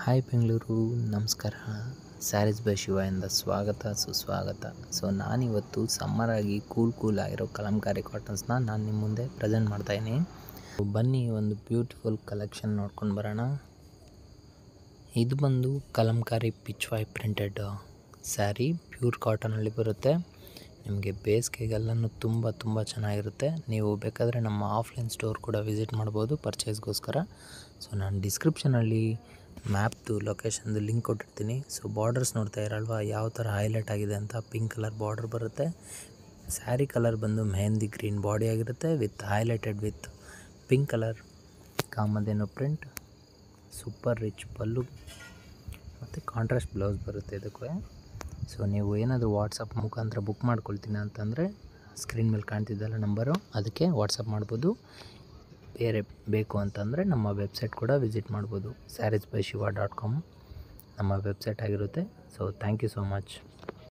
Hi Bengaluru, ನಮಸ್ಕಾರ. Saris by ಶಿವಯಿಂದ ಸ್ವಾಗತ ಸುಸ್ವಾಗತ. ಸೊ ನಾನಿವತ್ತು ಸಮ್ಮರಾಗಿ ಕೂಲ್ ಆಗಿರೋ ಕಲಂಕಾರಿ ಕಾಟನ್ಸ್ನ ನಾನು ನಿಮ್ಮ ಮುಂದೆ ಪ್ರೆಸೆಂಟ್ ಮಾಡ್ತಾಯಿದ್ದೀನಿ. ಬನ್ನಿ ಒಂದು ಬ್ಯೂಟಿಫುಲ್ ಕಲೆಕ್ಷನ್ ನೋಡ್ಕೊಂಡು ಬರೋಣ. ಇದು ಬಂದು ಕಲಂಕಾರಿ ಪಿಚ್ವಾಯ್ ಪ್ರಿಂಟೆಡ್ ಸ್ಯಾರಿ, ಪ್ಯೂರ್ ಕಾಟನಲ್ಲಿ ಬರುತ್ತೆ. ನಿಮಗೆ ಬೇಸಿಗೆಗೆಲ್ಲನೂ ತುಂಬ ಚೆನ್ನಾಗಿರುತ್ತೆ. ನೀವು ಬೇಕಾದರೆ ನಮ್ಮ ಆಫ್ಲೈನ್ ಸ್ಟೋರ್ ಕೂಡ ವಿಸಿಟ್ ಮಾಡ್ಬೋದು ಪರ್ಚೇಸ್ಗೋಸ್ಕರ. ಸೊ ನಾನು ಡಿಸ್ಕ್ರಿಪ್ಷನಲ್ಲಿ ಮ್ಯಾಪ್ದು ಲೊಕೇಶನ್ದು ಲಿಂಕ್ ಕೊಟ್ಟಿರ್ತೀನಿ. ಸೊ ಬಾರ್ಡರ್ಸ್ ನೋಡ್ತಾ ಇರಲ್ವಾ ಯಾವ ಥರ ಹೈಲೈಟ್ ಆಗಿದೆ ಅಂತ. ಪಿಂಕ್ ಕಲರ್ ಬಾರ್ಡರ್ ಬರುತ್ತೆ. ಸ್ಯಾರಿ ಕಲರ್ ಬಂದು ಮೆಹಂದಿ ಗ್ರೀನ್ ಬಾಡಿ ಆಗಿರುತ್ತೆ with highlighted with pink colour Kamadhenu print. Super rich pallu ಮತ್ತು ಕಾಂಟ್ರಾಸ್ಟ್ ಬ್ಲೌಸ್ ಬರುತ್ತೆ ಇದಕ್ಕೆ. ಸೊ ನೀವು ಏನಾದರೂ ವಾಟ್ಸಪ್ ಮುಖಾಂತರ ಬುಕ್ ಮಾಡ್ಕೊಳ್ತೀನಿ ಅಂತಂದರೆ ಸ್ಕ್ರೀನ್ ಮೇಲೆ ಕಾಣ್ತಿದ್ದಲ್ಲ ನಂಬರು, ಅದಕ್ಕೆ ವಾಟ್ಸಪ್ ಮಾಡ್ಬೋದು. ಬೇರೆ ಬೇಕು ಅಂತಂದರೆ ನಮ್ಮ ವೆಬ್ಸೈಟ್ ಕೂಡ ವಿಸಿಟ್ ಮಾಡ್ಬೋದು. sareesbyshiva.com ನಮ್ಮ ವೆಬ್ಸೈಟ್ ಆಗಿರುತ್ತೆ. So thank you so much.